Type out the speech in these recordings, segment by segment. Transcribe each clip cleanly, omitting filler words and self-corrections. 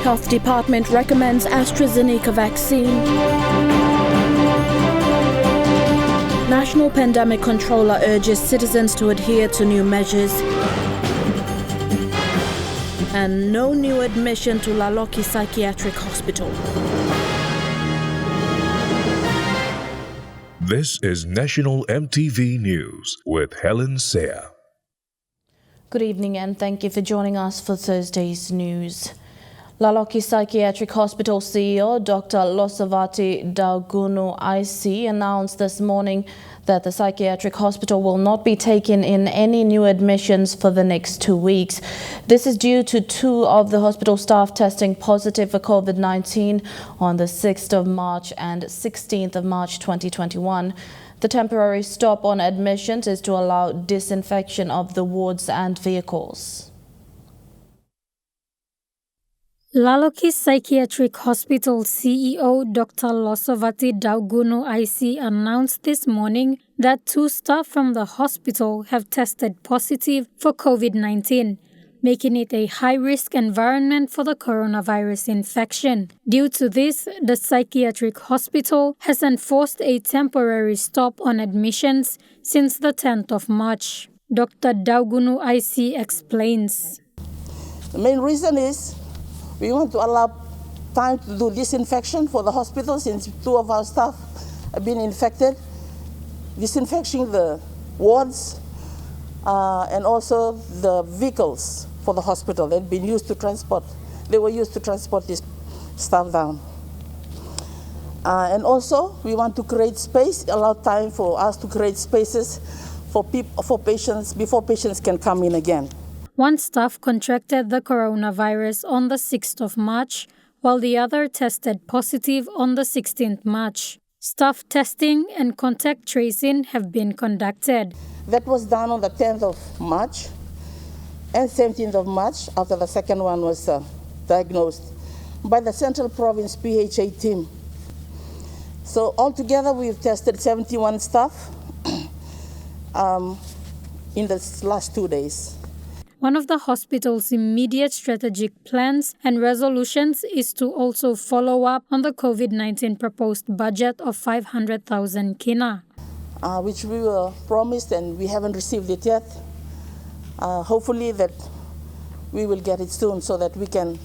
Health Department recommends AstraZeneca vaccine. National Pandemic Controller urges citizens to adhere to new measures. And no new admission to Laiki Psychiatric Hospital. This is National EMTV News with Helen Seah. Good evening and thank you for joining us for Thursday's news. Laiki Psychiatric Hospital CEO Dr. Losavati Daugunu IC announced this morning that the psychiatric hospital will not be taking in any new admissions for the next 2 weeks. This is due to 2 of the hospital staff testing positive for COVID-19 on the 6th of March and 16th of March 2021. The temporary stop on admissions is to allow disinfection of the wards and vehicles. Laiki Psychiatric Hospital CEO Dr. Losavati Daugunu IC announced this morning that 2 staff from the hospital have tested positive for COVID-19, making it a high-risk environment for the coronavirus infection. Due to this, the psychiatric hospital has enforced a temporary stop on admissions since the 10th of March. Dr. Daugunu IC explains. The main reason is we want to allow time to do disinfection for the hospital since 2 of our staff have been infected, disinfecting the wards and also the vehicles for the hospital that had been used to transport. They were used to transport this staff down. And also we want to create space, allow time for us to create spaces for patients before patients can come in again. 1 staff contracted the coronavirus on the 6th of March, while the other tested positive on the 16th March. Staff testing and contact tracing have been conducted. That was done on the 10th of March and 17th of March after the second one was diagnosed by the Central Province PHA team. So altogether we've tested 71 staff in the last 2 days. One of the hospital's immediate strategic plans and resolutions is to also follow up on the COVID-19 proposed budget of 500,000 kina. Which we were promised and we haven't received it yet. Hopefully that we will get it soon so that we can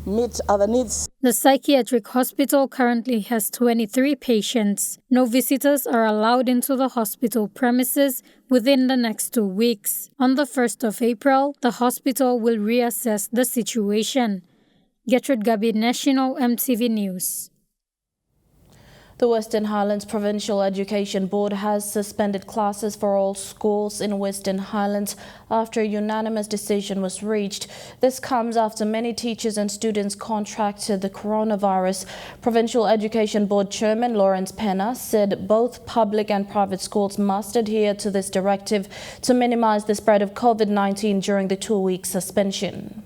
meet other needs. The psychiatric hospital currently has 23 patients. No visitors are allowed into the hospital premises within the next 2 weeks. On the 1st of April, the hospital will reassess the situation. Gertrude Gabi, National EMTV News. The Western Highlands Provincial Education Board has suspended classes for all schools in Western Highlands after a unanimous decision was reached. This comes after many teachers and students contracted the coronavirus. Provincial Education Board Chairman Lawrence Pena said both public and private schools must adhere to this directive to minimize the spread of COVID-19 during the 2-week suspension.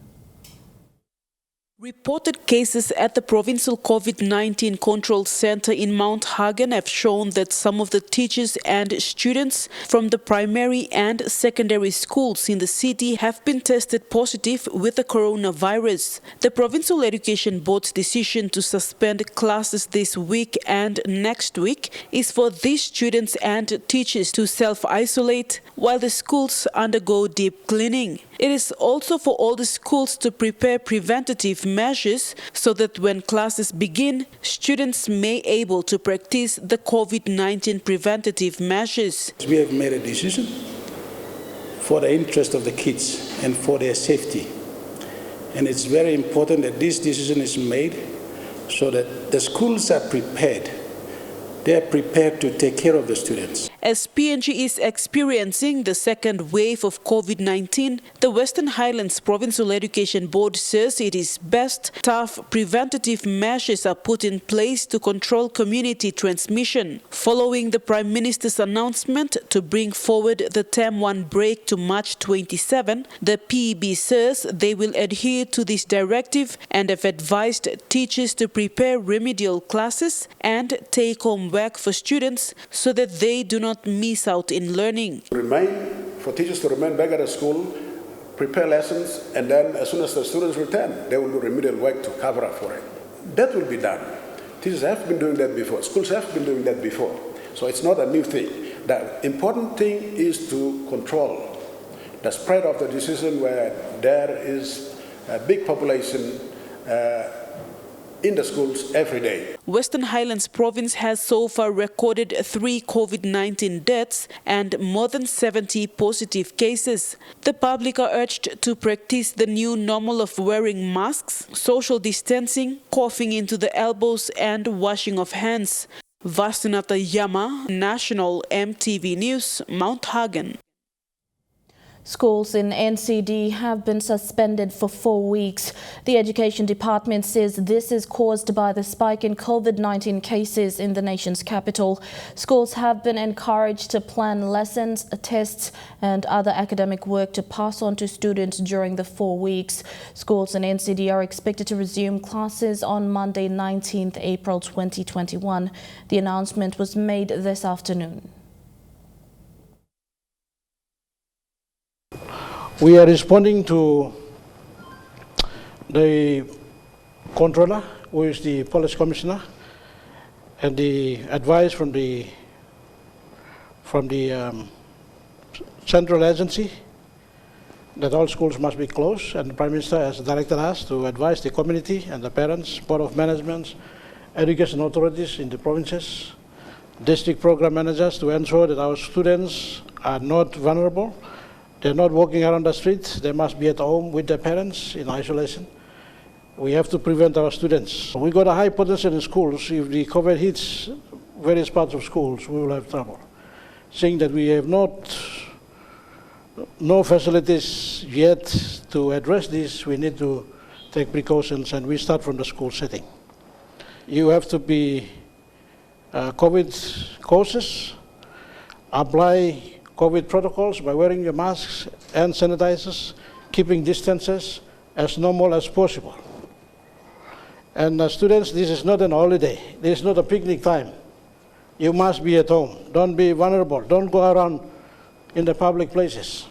Reported cases at the Provincial COVID-19 Control Center in Mount Hagen have shown that some of the teachers and students from the primary and secondary schools in the city have been tested positive with the coronavirus. The Provincial Education Board's decision to suspend classes this week and next week is for these students and teachers to self-isolate while the schools undergo deep cleaning. It is also for all the schools to prepare preventative measures so that when classes begin, students may be able to practice the COVID-19 preventative measures. We have made a decision for the interest of the kids and for their safety. And it's very important that this decision is made so that the schools are prepared. They are prepared to take care of the students. As PNG is experiencing the second wave of COVID-19, the Western Highlands Provincial Education Board says it is best tough preventative measures are put in place to control community transmission. Following the Prime Minister's announcement to bring forward the Term 1 break to March 27, the PEB says they will adhere to this directive and have advised teachers to prepare remedial classes and take-home work for students so that they do not miss out in learning. For teachers to remain back at the school, prepare lessons, and then as soon as the students return, there will be remedial work to cover up for it. That will be done. Teachers have been doing that before. Schools have been doing that before. So it's not a new thing. The important thing is to control the spread of the disease where there is a big population in the schools every day. Western Highlands province has so far recorded 3 COVID-19 deaths and more than 70 positive cases. The public are urged to practice the new normal of wearing masks, social distancing, coughing into the elbows and washing of hands. Vasunata Yama, National EMTV News, Mount Hagen. Schools in NCD have been suspended for 4 weeks. The Education Department says this is caused by the spike in COVID-19 cases in the nation's capital. Schools have been encouraged to plan lessons, tests and other academic work to pass on to students during the 4 weeks. Schools in NCD are expected to resume classes on Monday, 19th April 2021. The announcement was made this afternoon. We are responding to the controller, who is the police commissioner, and the advice from the central agency that all schools must be closed, and the Prime Minister has directed us to advise the community and the parents, Board of Management, education authorities in the provinces, district program managers to ensure that our students are not vulnerable. They're not walking around the streets. They must be at home with their parents in isolation. We have to prevent our students. We got a high potential in schools. If the COVID hits various parts of schools, we will have trouble. Seeing that we have no facilities yet to address this, we need to take precautions, and we start from the school setting. You have to be COVID cautious, apply COVID protocols by wearing your masks and sanitizers, keeping distances as normal as possible. And students, this is not an holiday. This is not a picnic time. You must be at home. Don't be vulnerable. Don't go around in the public places.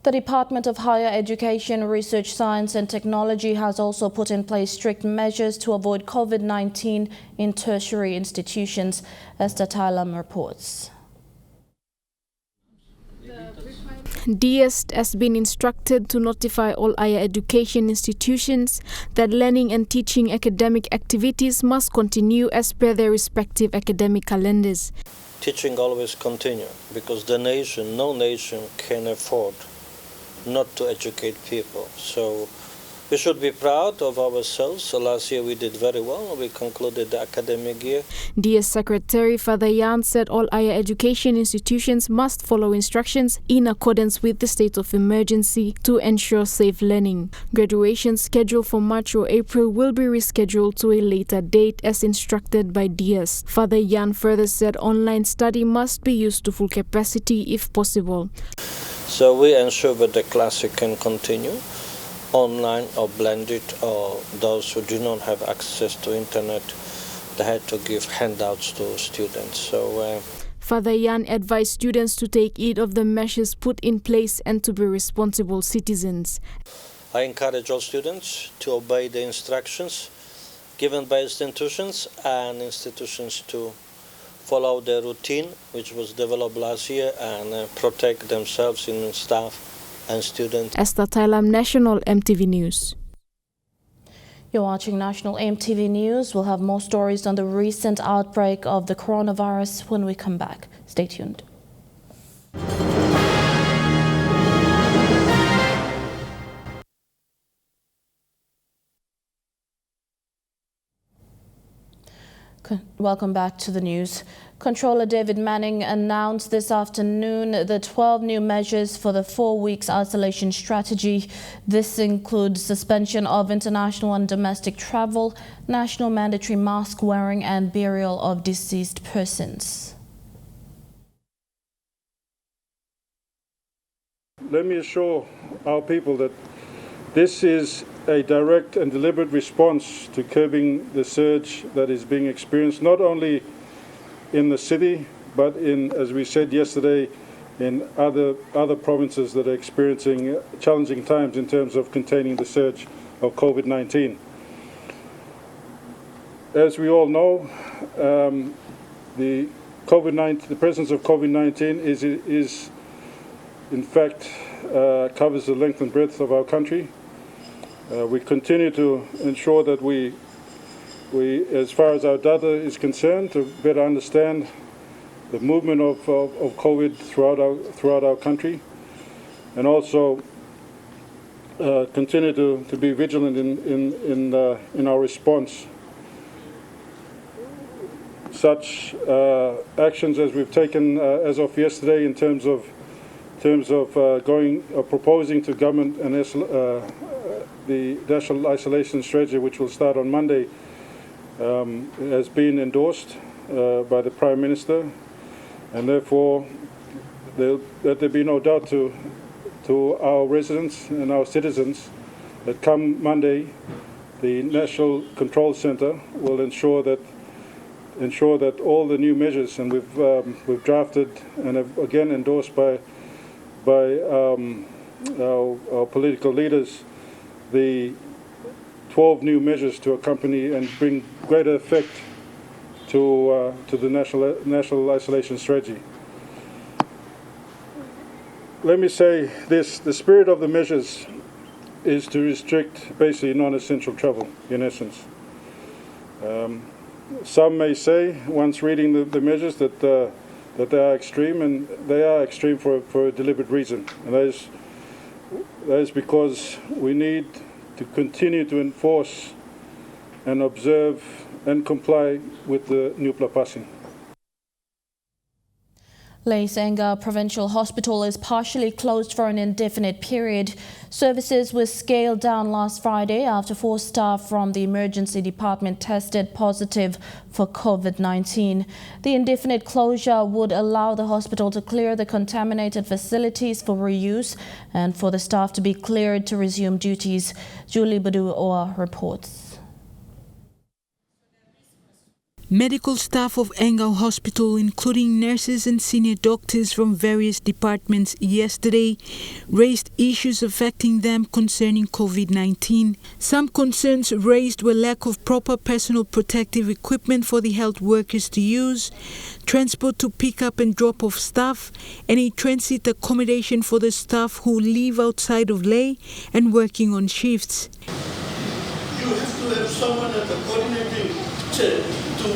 The Department of Higher Education, Research, Science and Technology has also put in place strict measures to avoid COVID-19 in tertiary institutions, as Tatailam reports. DS has been instructed to notify all higher education institutions that learning and teaching academic activities must continue as per their respective academic calendars. Teaching always continue because no nation can afford not to educate people. So we should be proud of ourselves. So last year we did very well. We concluded the academic year. DS Secretary Father Yan said all higher education institutions must follow instructions in accordance with the state of emergency to ensure safe learning. Graduation scheduled for March or April will be rescheduled to a later date as instructed by DS. Father Yan further said online study must be used to full capacity if possible. So we ensure that the class can continue online or blended, or those who do not have access to internet, they had to give handouts to students. So Father Yan advised students to take heed of the measures put in place and to be responsible citizens. I encourage all students to obey the instructions given by institutions, and institutions to follow the routine which was developed last year and protect themselves and staff and students. Esther Thailam, National EMTV News. You're watching National EMTV News. We'll have more stories on the recent outbreak of the coronavirus when we come back. Stay tuned. Welcome back to the news. Controller David Manning announced this afternoon the 12 new measures for the 4 weeks isolation strategy. This includes suspension of international and domestic travel, national mandatory mask wearing and burial of deceased persons. Let me assure our people that this is a direct and deliberate response to curbing the surge that is being experienced not only in the city, but in, as we said yesterday, in other provinces that are experiencing challenging times in terms of containing the surge of COVID-19. As we all know, the presence of COVID-19 is in fact covers the length and breadth of our country. We continue to ensure that we, as far as our data is concerned, to better understand the movement of COVID throughout our country, and also continue to be vigilant in our response. Such actions as we've taken as of yesterday in terms of proposing to government the National Isolation Strategy, which will start on Monday, has been endorsed by the Prime Minister, and therefore let there be no doubt to our residents and our citizens that come Monday, the National Control Centre will ensure that all the new measures, and we've drafted and have again endorsed by our political leaders, the 12 new measures to accompany and bring greater effect to the national isolation strategy. Let me say this: the spirit of the measures is to restrict basically non-essential travel, in essence. Some may say, once reading the measures, that they are extreme, and they are extreme for a deliberate reason, and that is because we need to continue to enforce and observe and comply with the NRL passing. NRL Provincial Hospital is partially closed for an indefinite period. Services were scaled down last Friday after 4 staff from the emergency department tested positive for COVID-19. The indefinite closure would allow the hospital to clear the contaminated facilities for reuse and for the staff to be cleared to resume duties. Julie Badu-Oa reports. Medical staff of NRL Hospital, including nurses and senior doctors from various departments yesterday, raised issues affecting them concerning COVID-19. Some concerns raised were lack of proper personal protective equipment for the health workers to use, transport to pick up and drop off staff, and a transit accommodation for the staff who live outside of lay and working on shifts. You have to have someone at the coordinating chair to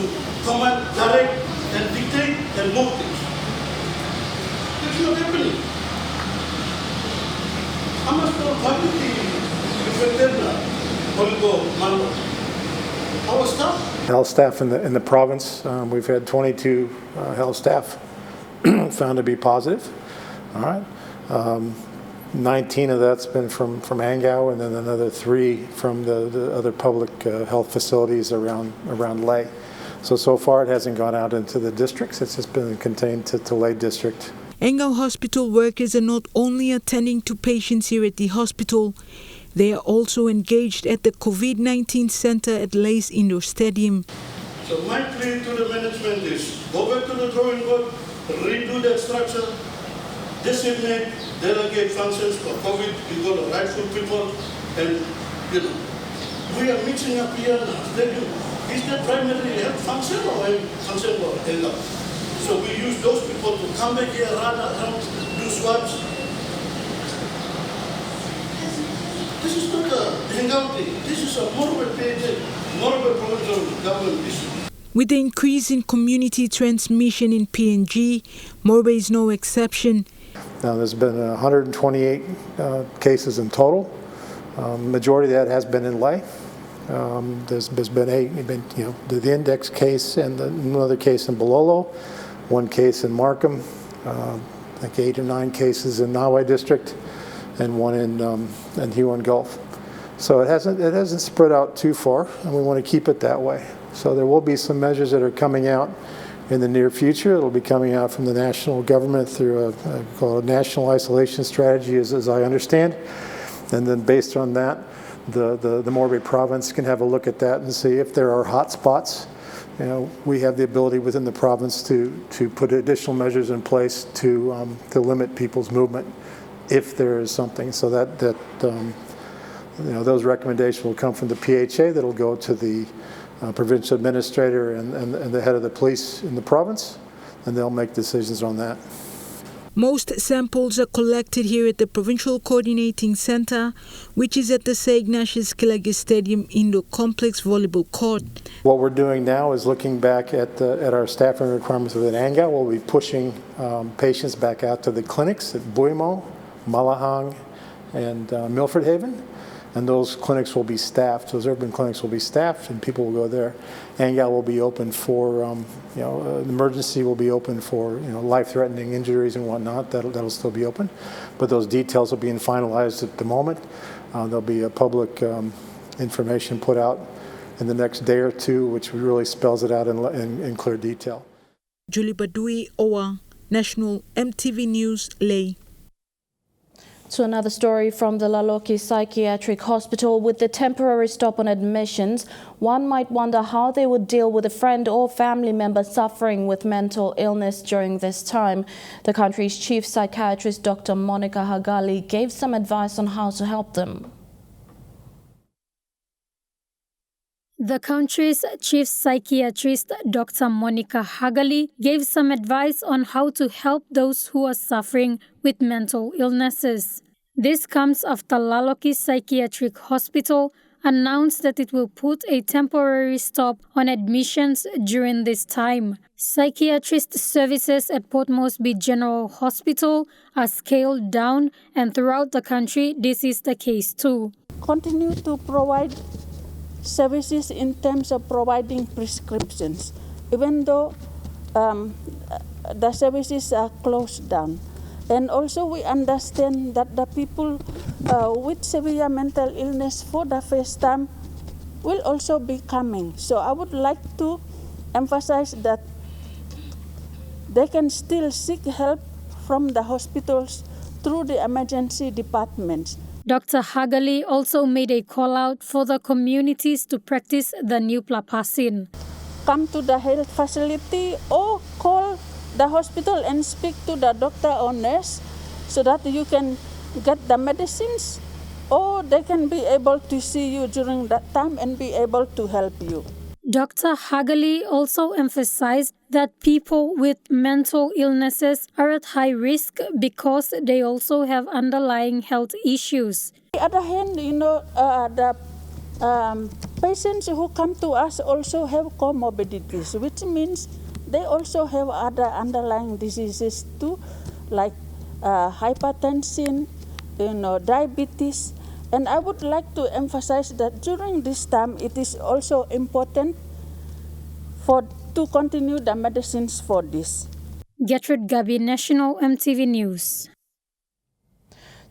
command, direct, and dictate, and move things. It's not happening. How much more publicly affected now? Our staff? Health staff in the province, we've had 22 health staff found to be positive. All right. 19 of that's been from Angao, and then another 3 from the other public health facilities around Lay. So far it hasn't gone out into the districts, it's just been contained to Lay district. NRL Hospital workers are not only attending to patients here at the hospital, they are also engaged at the COVID-19 Centre at Lay's Indoor Stadium. So my plea to the management is, go back to the drawing board, redo that structure, designate, delegate functions for COVID, you got the rightful people, and we are mixing up here now. Is that primary health function or a function for NRL? So we use those people to come back here, run around, do swabs. This is not a hangout thing. This is a more of a provincial government issue. With the increase in community transmission in PNG, Morbe is no exception. Now, there's been 128 cases in total. Majority of that has been in Lay. There's been the index case and another case in Bololo, 1 case in Markham, I think 8 or 9 cases in Nawai district, and 1 in Huon Gulf. So it hasn't spread out too far, and we want to keep it that way. So there will be some measures that are coming out in the near future. It'll be coming out from the national government through a national isolation strategy, as I understand, and then based on that, the Morbe province can have a look at that and see if there are hot spots we have the ability within the province to put additional measures in place to limit people's movement if there is something. So that those recommendations will come from the PHA. That'll go to the provincial administrator and the head of the police in the province, and they'll make decisions on that. Most samples are collected here at the Provincial Coordinating Centre, which is at the Saignash's Kilagi Stadium Indoor Complex Volleyball Court. What we're doing now is looking back at our staffing requirements within Anga. We'll be pushing patients back out to the clinics at Buimo, Malahang, and Milford Haven. And those clinics will be staffed. Those urban clinics will be staffed, and people will go there. Anga will be open for, emergency will be open for, life-threatening injuries and whatnot. That'll still be open, but those details are being finalized at the moment. There'll be a public information put out in the next day or two, which really spells it out in clear detail. Julie Badui, Owa, National EMTV News, Lae. To another story from the Laiki Psychiatric Hospital. With the temporary stop on admissions, one might wonder how they would deal with a friend or family member suffering with mental illness during this time. The country's chief psychiatrist, Dr. Monica Hagali, gave some advice on how to help them. The country's chief psychiatrist, Dr. Monica Hagali, gave some advice on how to help those who are suffering with mental illnesses. This comes after Laiki Psychiatric Hospital announced that it will put a temporary stop on admissions during this time. Psychiatrist services at Port Moresby General Hospital are scaled down, and throughout the country this is the case too. Continue to provide services in terms of providing prescriptions, even though the services are closed down. And also we understand that the people with severe mental illness for the first time will also be coming. So I would like to emphasize that they can still seek help from the hospitals through the emergency departments. Dr. Hagali also made a call out for the communities to practice the Nuplapasin. Come to the health facility or call the hospital and speak to the doctor or nurse so that you can get the medicines, or they can be able to see you during that time and be able to help you. Dr. Hagali also emphasized that people with mental illnesses are at high risk because they also have underlying health issues. On the other hand, the patients who come to us also have comorbidities, which means they also have other underlying diseases too, like hypertension, diabetes. And I would like to emphasize that during this time, it is also important to continue the medicines for this. Gertrude Gabi, National EMTV News.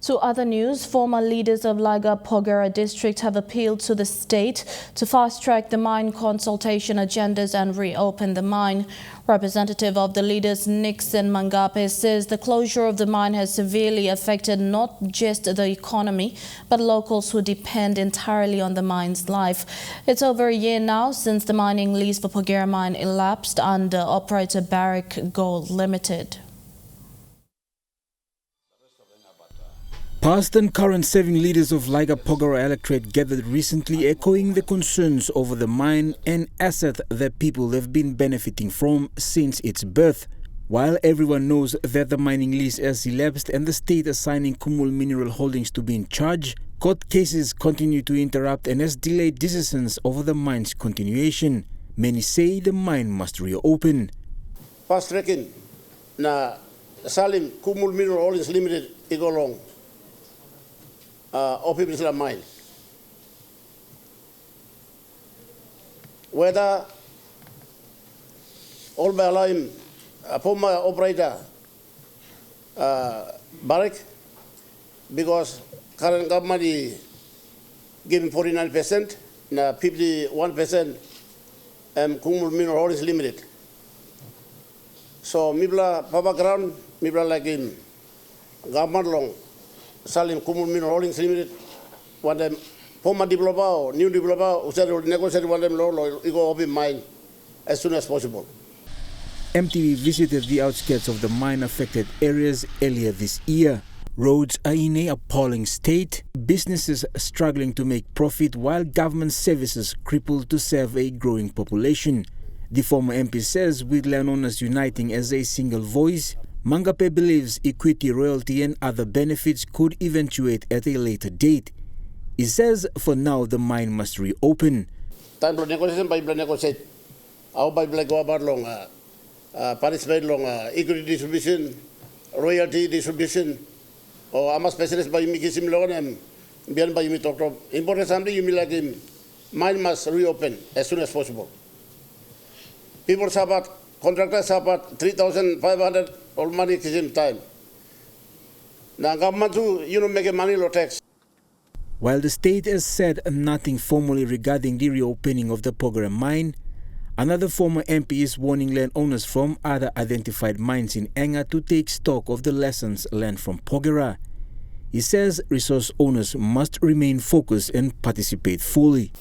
To other news, former leaders of Laga Pogera district have appealed to the state to fast-track the mine consultation agendas and reopen the mine. Representative of the leaders Nixon Mangape says the closure of the mine has severely affected not just the economy, but locals who depend entirely on the mine's life. It's over a year now since the mining lease for Pogera mine elapsed under operator Barrick Gold Limited. Past and current serving leaders of Laika Pogera electorate gathered recently, echoing the concerns over the mine and asset that people have been benefiting from since its birth. While everyone knows that the mining lease has elapsed and the state assigning Kumul Mineral Holdings to be in charge, court cases continue to interrupt and has delayed decisions over the mine's continuation. Many say the mine must reopen. Fast tracking na Salim Kumul Mineral Holdings Limited igolong. Open Islam mine. Whether all by line, former operator Barrick, because current government is giving 49%, na 51% Kumul Mineral Holdings Limited. So Mibla Papa Ground, Mibla like in government long. Salim Kumul Mineral Holdings Limited, one them former developer or new developer who said negotiate one them low ego open mine as soon as possible. MTV visited the outskirts of the mine-affected areas earlier this year. Roads are in an appalling state, businesses struggling to make profit while government services crippled to serve a growing population. The former MP says with landowners uniting as a single voice, Mangape believes equity, royalty and other benefits could eventuate at a later date. He says for now the mine must reopen. Time for negotiation by negotiate. Our by go about long participate long equity distribution, royalty distribution, or I'm a specialist by Mikisim Logan and by me talk of important something you mean like him. Mine must reopen as soon as possible. People support, contractors support 3,500 all money at the same time. Now government too, make money low tax. While the state has said nothing formally regarding the reopening of the Pogera mine, another former MP is warning landowners from other identified mines in Enga to take stock of the lessons learned from Pogera. He says resource owners must remain focused and participate fully.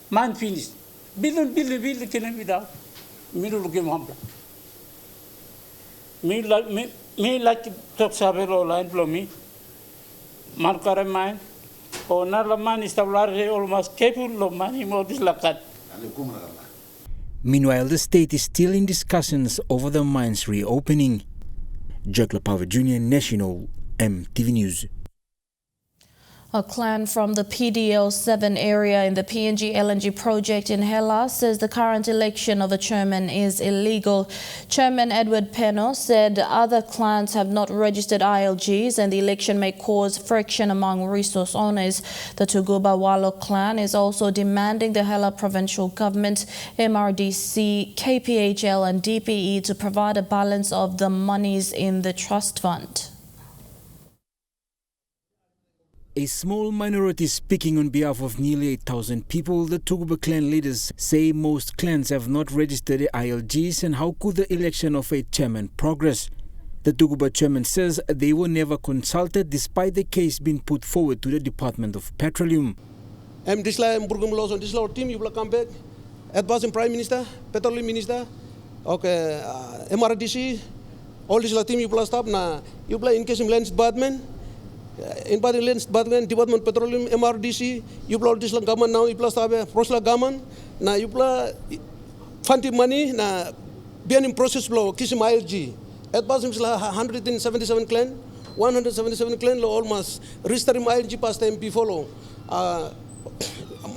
Mine finished. Build can without. Me look him humble. Me like talk sabelo line for me. Markare mine. Or another man is almost capable of money more this like that. Meanwhile, the state is still in discussions over the mine's reopening. Jack Lapava Jr., National MTV News. A clan from the PDL7 area in the PNGLNG project in Hela says the current election of a chairman is illegal. Chairman Edward Peno said other clans have not registered ILGs and the election may cause friction among resource owners. The Tuguba Walo clan is also demanding the Hela Provincial Government, MRDC, KPHL and DPE to provide a balance of the monies in the trust fund. A small minority speaking on behalf of nearly 8,000 people, the Tuguba clan leaders say most clans have not registered the ILGs and how could the election of a chairman progress? The Tuguba chairman says they were never consulted despite the case being put forward to the Department of Petroleum. This team you will come back, advising Prime Minister, Petroleum Minister, okay, MRDC, all this team you will stop now, you play in case of Lands Department. In body lens, Department Petroleum, MRDC, you blow this government now, you plus have Prosla government, now you play funny money, now being in process blow, Kissim ILG. At Basim 177 clan, 177 clan, almost restoring ILG past MP follow,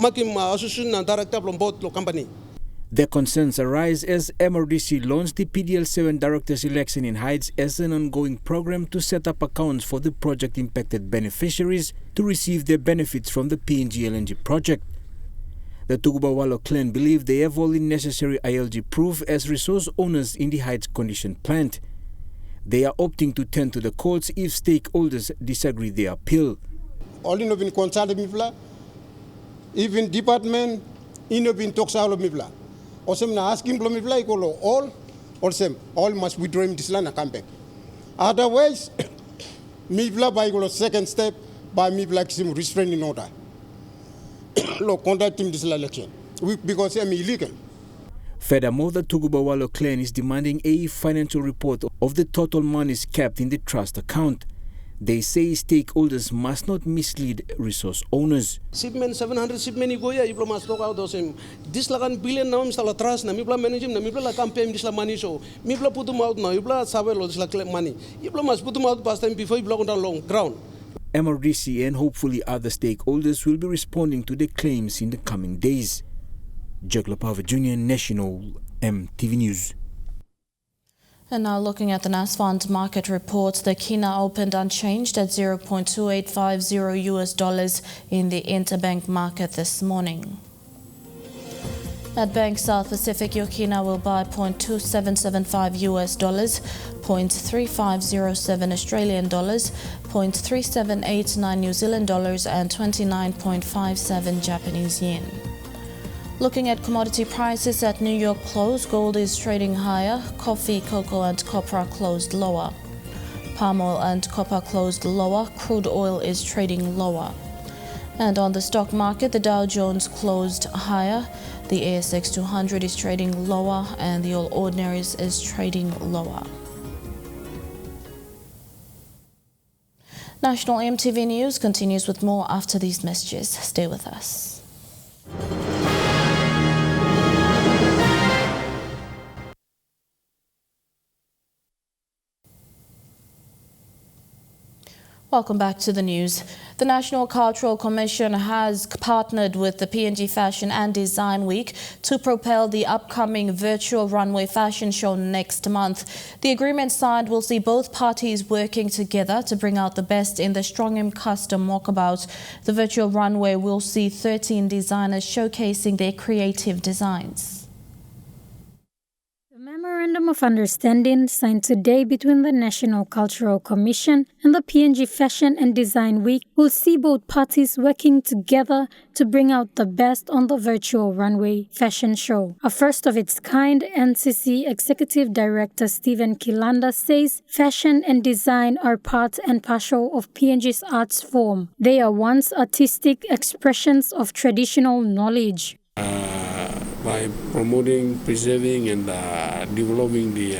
making association and director from both company. Their concerns arise as MRDC launched the PDL7 Directors Election in Highlands as an ongoing program to set up accounts for the project-impacted beneficiaries to receive their benefits from the PNGLNG project. The Tuguba Walo clan believe they have all the necessary ILG proof as resource owners in the Highlands Condition plant. They are opting to turn to the courts if stakeholders disagree their appeal. All in been consulted people, even department, in been talks out of people. Osem na asking from me all must withdraw this land and come back. Otherwise, me by second step by me like some restraining order. Look, conducting this election because I'm illegal. Furthermore, the Tuguba Walo clan is demanding a financial report of the total monies kept in the trust account. They say stakeholders must not mislead resource owners. Shipment 700 shipment go ya, you must talk out those him. This like billion now, Mr. Trust, na mipla manage him, na mipla campaign this la money show. Mipla put them out now, you bla sabelo this like money. You must put them out past time before you block on the long ground. MRDC and hopefully other stakeholders will be responding to the claims in the coming days. Jack Lapava Jr., National MTV News. And now looking at the NASFund market reports, the Kina opened unchanged at $0.2850 US in the interbank market this morning. At Bank South Pacific, your Kina will buy $0.2775 US, $0.3507 Australian dollars, $0.3789 New Zealand dollars, and 29.57 Japanese yen. Looking at commodity prices at New York close, gold is trading higher, coffee, cocoa and copper are closed lower. Palm oil and copper closed lower, crude oil is trading lower. And on the stock market, the Dow Jones closed higher, The ASX 200 is trading lower and the All Ordinaries is trading lower. National EMTV News continues with more after these messages. Stay with us. Welcome back to the news. The National Cultural Commission has partnered with the PNG Fashion and Design Week to propel the upcoming virtual runway fashion show next month. The agreement signed will see both parties working together to bring out the best in the Strongham Custom Walkabout. The virtual runway will see 13 designers showcasing their creative designs. Memorandum of Understanding signed today between the National Cultural Commission and the PNG Fashion and Design Week will see both parties working together to bring out the best on the virtual runway fashion show. A first of its kind, NCC Executive Director Stephen Kilanda says fashion and design are part and parcel of PNG's arts form. They are once artistic expressions of traditional knowledge. By promoting, preserving and developing the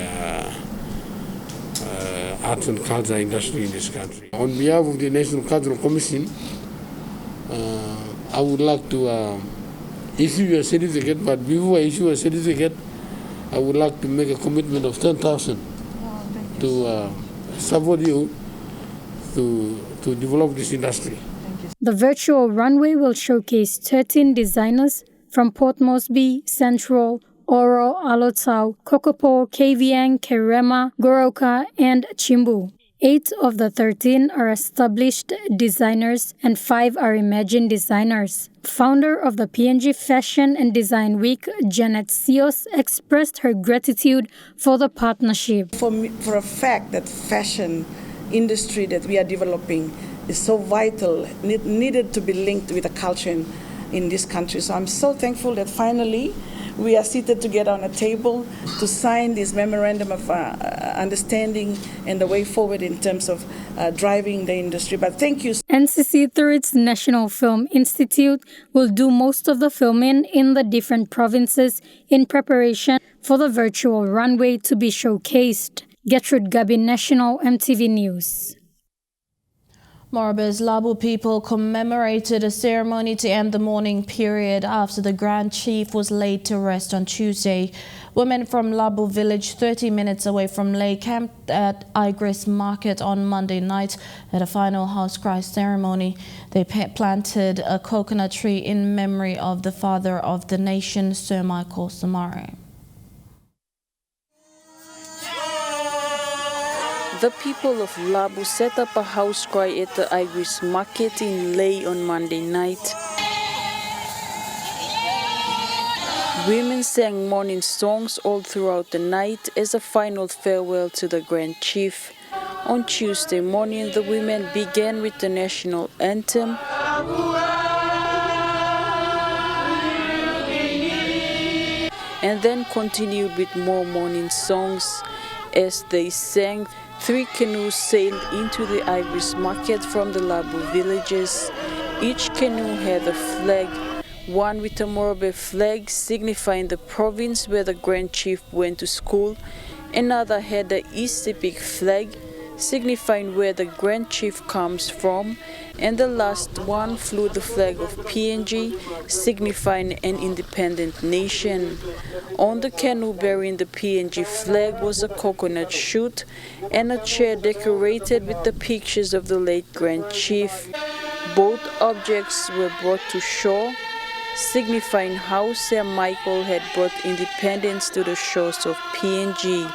arts and culture industry in this country. On behalf of the National Cultural Commission, I would like to issue a certificate, but before I issue a certificate, I would like to make a commitment of 10,000 to support you to develop this industry. The virtual runway will showcase 13 designers from Port Moresby, Central, Oro, Alotau, Kokopo, Kavieng, Kerema, Goroka, and Chimbu. 8 of the 13 are established designers and 5 are emerging designers. Founder of the PNG Fashion and Design Week, Janet Sios, expressed her gratitude for the partnership. For a fact that fashion industry that we are developing is so vital, needed to be linked with the culture in this country. So I'm so thankful that finally we are seated together on a table to sign this memorandum of understanding and the way forward in terms of driving the industry. But thank you. NCC, through its National Film Institute, will do most of the filming in the different provinces in preparation for the virtual runway to be showcased. Gertrude Gabi, National EMTV News. Moraba's Labu people commemorated a ceremony to end the mourning period after the Grand Chief was laid to rest on Tuesday. Women from Labu village, 30 minutes away from Laiki, camped at Igris Market on Monday night at a final house cry ceremony. They planted a coconut tree in memory of the father of the nation, Sir Michael Somare. The people of Labu set up a house cry at the Igris Market in Lae on Monday night. Women sang morning songs all throughout the night as a final farewell to the Grand Chief. On Tuesday morning, the women began with the national anthem and then continued with more morning songs. As they sang, 3 canoes sailed into the Igris Market from the Labu villages. Each canoe had a flag, one with a Morobe flag signifying the province where the Grand Chief went to school, another had the East Sepik flag signifying where the Grand Chief comes from, and the last one flew the flag of PNG, signifying an independent nation. On the canoe bearing the PNG flag was a coconut shoot and a chair decorated with the pictures of the late Grand Chief. Both objects were brought to shore, signifying how Sir Michael had brought independence to the shores of PNG.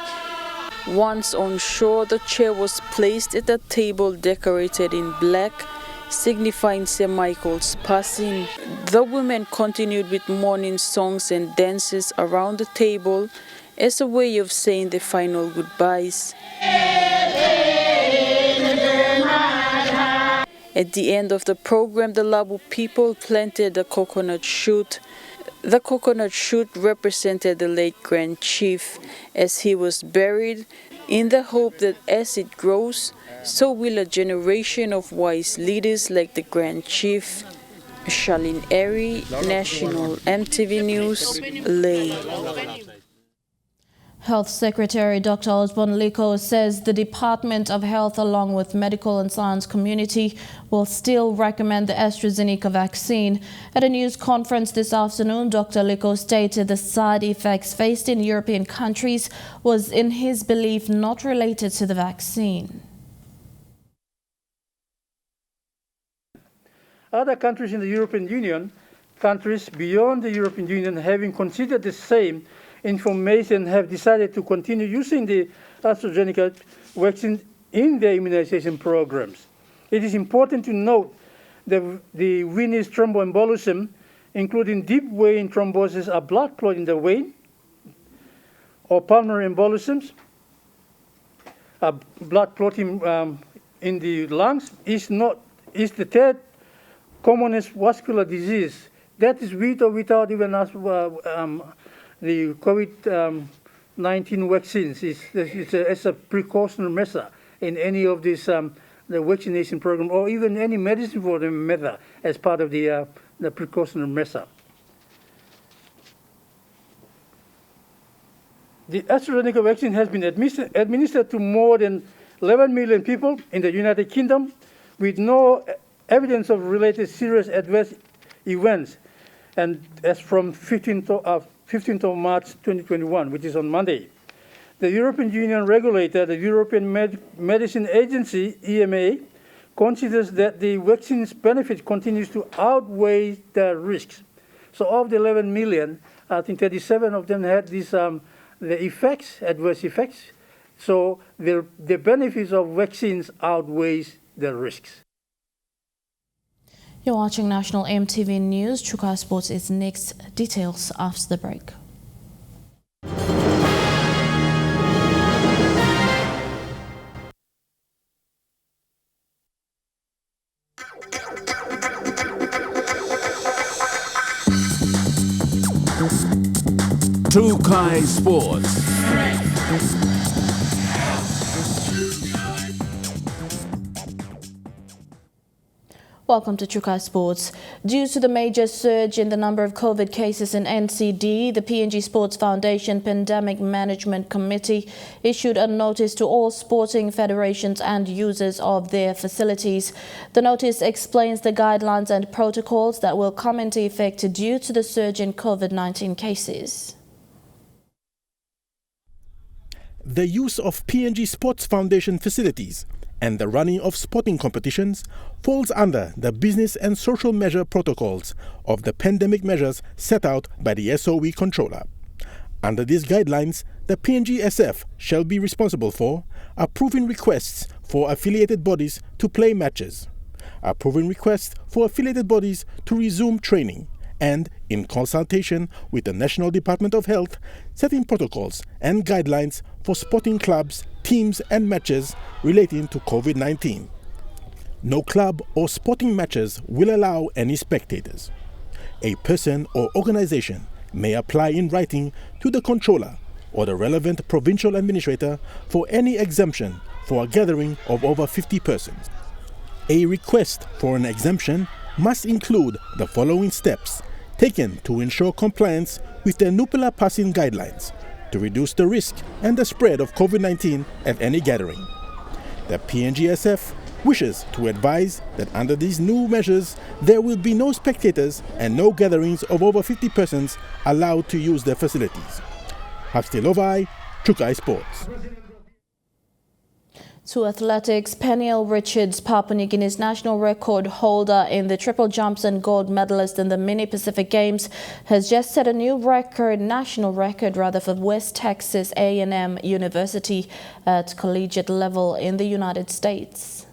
Once on shore, the chair was placed at a table decorated in black, signifying Sir Michael's passing. The women continued with morning songs and dances around the table as a way of saying the final goodbyes. At the end of the program, the Labu people planted a coconut shoot. The coconut shoot represented the late Grand Chief as he was buried, in the hope that as it grows, so will a generation of wise leaders like the Grand Chief. Charlene Airy, National EMTV News, Lae. Health Secretary Dr. Osborne Liko says the Department of Health, along with medical and science community, will still recommend the AstraZeneca vaccine. At a news conference this afternoon, Dr. Liko stated the side effects faced in European countries was, in his belief, not related to the vaccine. Other countries in the European Union, countries beyond the European Union, having considered the same information, have decided to continue using the AstraZeneca vaccine in their immunization programs. It is important to note that the venous thromboembolism, including deep vein thrombosis, a blood clot in the vein, or pulmonary embolisms, a blood clotting in the lungs, is the third commonest vascular disease. That is with or without even the COVID-19 vaccines. It's a precautionary measure in any of these the vaccination program, or even any medicine for the measure as part of the precautionary measure. The AstraZeneca vaccine has been administered to more than 11 million people in the United Kingdom with no evidence of related serious adverse events, and as from 15th of March 2021, which is on Monday. The European Union regulator, the European Medicine Agency, EMA, considers that the vaccine's benefit continues to outweigh the risks. So of the 11 million, I think 37 of them had these the effects, adverse effects. So the benefits of vaccines outweighs the risks. You're watching National EMTV News. Chuka Sports is next. Details after the break. Chuka Sports. Welcome to Chuka Sports. Due to the major surge in the number of COVID cases in NCD, the PNG Sports Foundation Pandemic Management Committee issued a notice to all sporting federations and users of their facilities. The notice explains the guidelines and protocols that will come into effect due to the surge in COVID-19 cases. The use of PNG Sports Foundation facilities and the running of sporting competitions falls under the business and social measure protocols of the pandemic measures set out by the SOE controller. Under these guidelines, the PNGSF shall be responsible for approving requests for affiliated bodies to play matches, approving requests for affiliated bodies to resume training, and, in consultation with the National Department of Health, setting protocols and guidelines for sporting clubs, teams and matches relating to COVID-19. No club or sporting matches will allow any spectators. A person or organization may apply in writing to the controller or the relevant provincial administrator for any exemption for a gathering of over 50 persons. A request for an exemption must include the following steps taken to ensure compliance with the Nupila passing guidelines to reduce the risk and the spread of COVID-19 at any gathering. The PNGSF wishes to advise that under these new measures, there will be no spectators and no gatherings of over 50 persons allowed to use their facilities. Hafstilovai, Chuka Sports. To athletics, Peniel Richards, Papua New Guinea's national record holder in the triple jumps and gold medalist in the Mini Pacific Games, has just set a new national record for West Texas A&M University at collegiate level in the United States.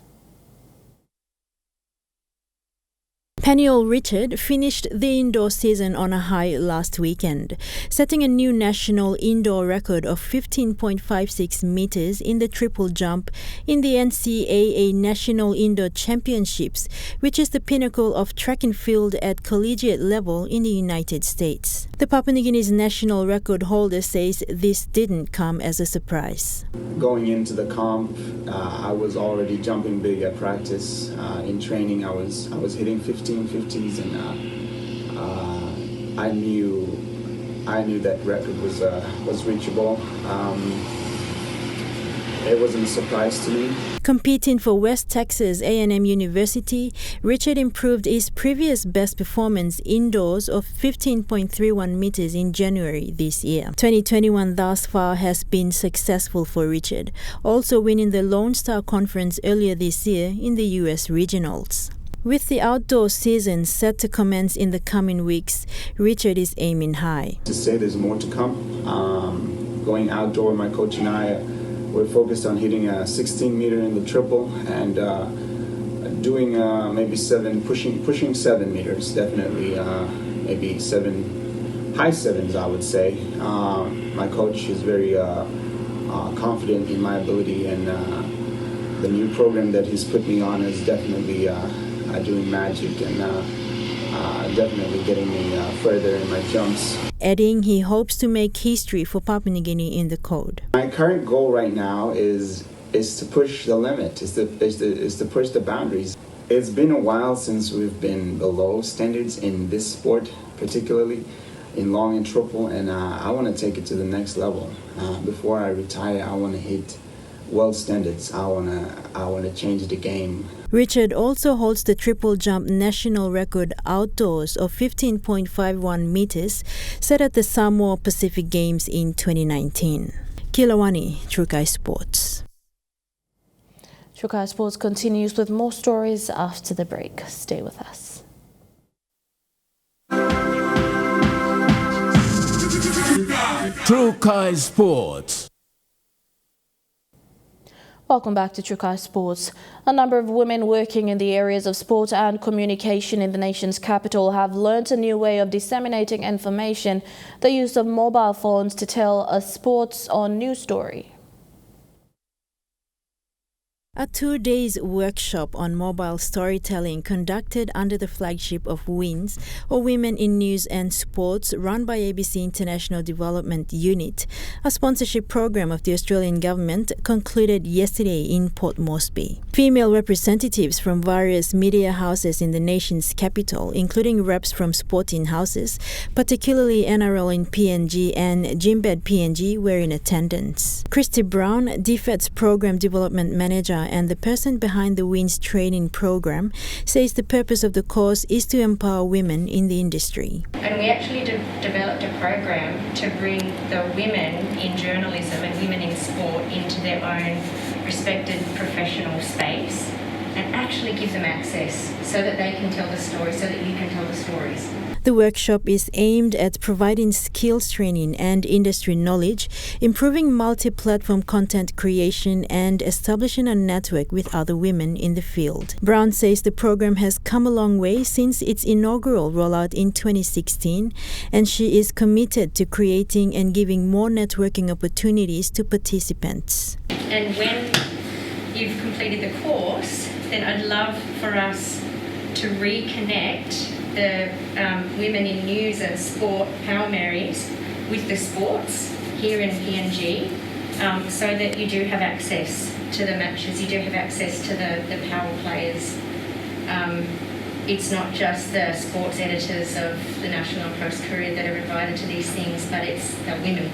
Peniel Richard finished the indoor season on a high last weekend, setting a new national indoor record of 15.56 meters in the triple jump in the NCAA National Indoor Championships, which is the pinnacle of track and field at collegiate level in the United States. The Papua New Guinea's national record holder says this didn't come as a surprise. Going into the comp, I was already jumping big at practice. In training, I was hitting 15 1450s, and I knew that record was reachable. It wasn't a surprise to me. Competing for West Texas A&M University, Richard improved his previous best performance indoors of 15.31 meters in January this year. 2021 thus far has been successful for Richard, also winning the Lone Star Conference earlier this year in the U.S. Regionals. With the outdoor season set to commence in the coming weeks, Richard is aiming high. To say there's more to come. Going outdoor, my coach and I, we're focused on hitting a 16 meter in the triple and doing maybe pushing 7 meters, definitely, maybe high sevens, I would say. My coach is very confident in my ability, and the new program that he's put me on is definitely doing magic and definitely getting me further in my jumps. Adding he hopes to make history for Papua New Guinea in the code. My current goal right now is to push the limit, is to push the boundaries. It's been a while since we've been below standards in this sport, particularly in long and triple, and I want to take it to the next level. Before I retire, I want to hit world standards. I want to change the game. Richard also holds the triple jump national record outdoors of 15.51 meters set at the Samoa Pacific Games in 2019. Kilawani, Trukai Sports. Trukai Sports continues with more stories after the break. Stay with us. Trukai Sports. Welcome back to Trukai Sports. A number of women working in the areas of sport and communication in the nation's capital have learnt a new way of disseminating information, the use of mobile phones to tell a sports or news story. A 2-day workshop on mobile storytelling conducted under the flagship of WINS, or Women in News and Sports, run by ABC International Development Unit, a sponsorship program of the Australian government, concluded yesterday in Port Moresby. Female representatives from various media houses in the nation's capital, including reps from sporting houses, particularly NRL in PNG and Jimbed PNG, were in attendance. Christy Brown, DFET's Program Development Manager and the person behind the WINS training program, says the purpose of the course is to empower women in the industry. And we actually developed a program to bring the women in journalism and women in sport into their own respected professional space and actually give them access so that they can tell the story, so that you can tell the stories. The workshop is aimed at providing skills training and industry knowledge, improving multi-platform content creation, and establishing a network with other women in the field. Brown says the program has come a long way since its inaugural rollout in 2016, and she is committed to creating and giving more networking opportunities to participants. And when you've completed the course, then I'd love for us to reconnect the women in news and sport Power Marys with the sports here in PNG, so that you do have access to the matches, you do have access to the power players. It's not just the sports editors of the National Post Courier that are invited to these things, but it's the women.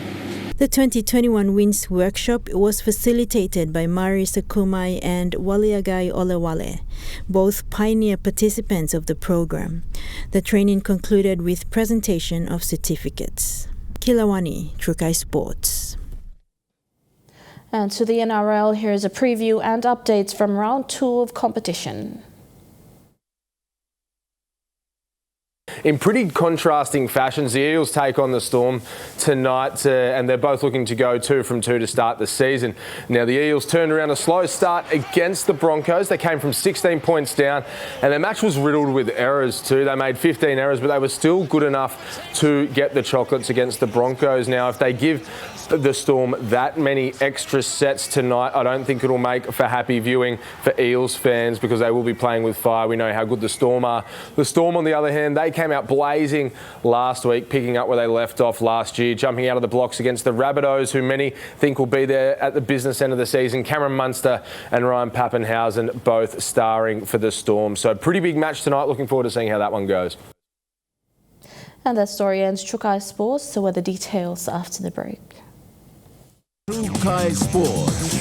The 2021 WINS workshop was facilitated by Mari Sakumai and Waliagai Olewale, both pioneer participants of the program. The training concluded with presentation of certificates. Kilawani, Trukai Sports. And to the NRL, here's a preview and updates from round 2 of competition. In pretty contrasting fashions, the Eels take on the Storm tonight, and they're both looking to go 2 from 2 to start the season. Now, the Eels turned around a slow start against the Broncos. They came from 16 points down, and their match was riddled with errors too. They made 15 errors, but they were still good enough to get the chocolates against the Broncos. Now, if they give the Storm that many extra sets tonight. I don't think it'll make for happy viewing for Eels fans because they will be playing with fire. We know how good the Storm are. The Storm, on the other hand, they came out blazing last week, picking up where they left off last year, jumping out of the blocks against the Rabbitohs, who many think will be there at the business end of the season. Cameron Munster and Ryan Pappenhausen both starring for the Storm. So pretty big match tonight. Looking forward to seeing how that one goes. And that story ends Trukai Sports, so with the details after the break. Trukai Sports.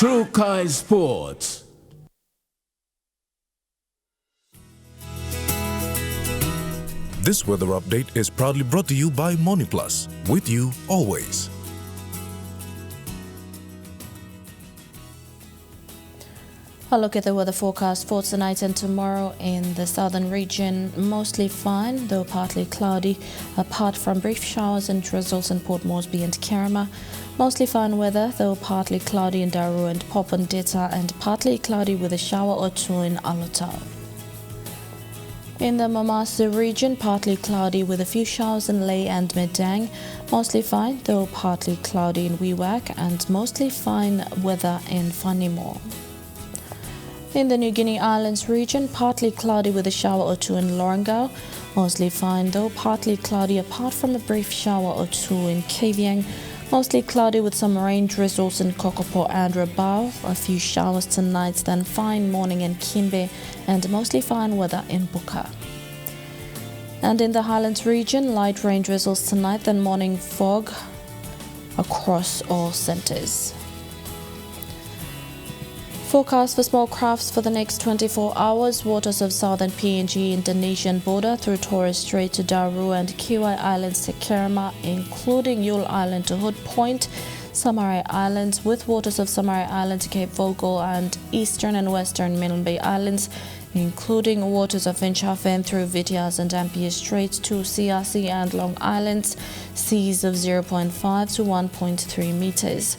Trukai Sports. This weather update is proudly brought to you by MoniPlus, with you always. A look at the weather forecast for tonight and tomorrow in the southern region. Mostly fine, though partly cloudy, apart from brief showers and drizzles in Port Moresby and Kerema. Mostly fine weather, though partly cloudy in Daru and Popondetta, and partly cloudy with a shower or two in Alotau. In the Mamasa region, partly cloudy with a few showers in Lae and Medang. Mostly fine, though partly cloudy in Wewak, and mostly fine weather in Whanimore. In the New Guinea Islands region, partly cloudy with a shower or two in Lorengau. Mostly fine, though partly cloudy apart from a brief shower or two in Kavieng. Mostly cloudy with some rain drizzles in Kokopo and Rabaul. A few showers tonight, then fine morning in Kimbe, and mostly fine weather in Buka. And in the Highlands region, light rain drizzles tonight, then morning fog across all centres. Forecast for small crafts for the next 24 hours. Waters of southern PNG Indonesian border through Torres Strait to Daru and Kiwai Islands to Kerema, including Yule Island to Hood Point, Samarai Islands, with waters of Samarai Island to Cape Vogel and eastern and western Milne Bay Islands, including waters of Finschhafen through Vitiaz and Dampier Strait to CRC and Long Islands, seas of 0.5 to 1.3 meters.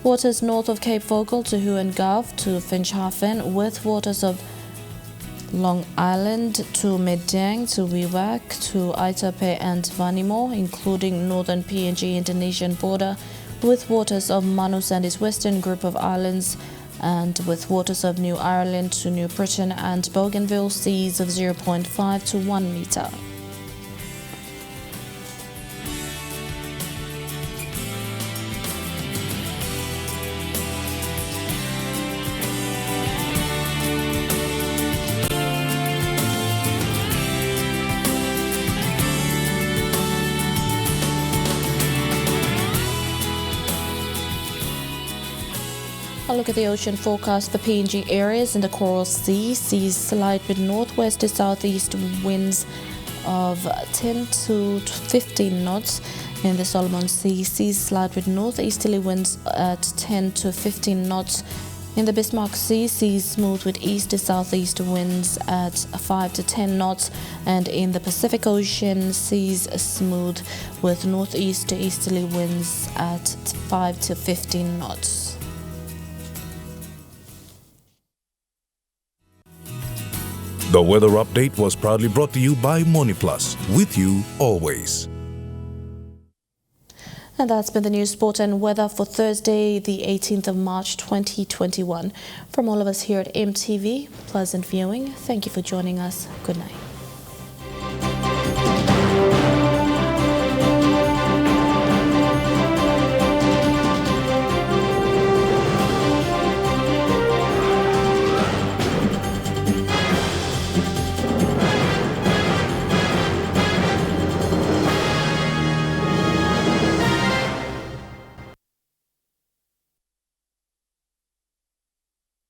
Waters north of Cape Vogel to Huengov to Finschhafen, with waters of Long Island to Medang to Wewak to Aitape and Vanimo, including northern PNG Indonesian border, with waters of Manus and its western group of islands, and with waters of New Ireland to New Britain and Bougainville, seas of 0.5 to 1 meter. A look at the ocean forecast for PNG areas in the Coral Sea. Seas slight with northwest to southeast winds of 10 to 15 knots. In the Solomon Sea, seas slight with northeasterly winds at 10 to 15 knots. In the Bismarck Sea, seas smooth with east to southeast winds at 5 to 10 knots. And in the Pacific Ocean, seas smooth with northeast to easterly winds at 5 to 15 knots. The weather update was proudly brought to you by MoniPlus, with you always. And that's been the news, sport and weather for Thursday, the 18th of March 2021. From all of us here at EMTV, pleasant viewing. Thank you for joining us. Good night.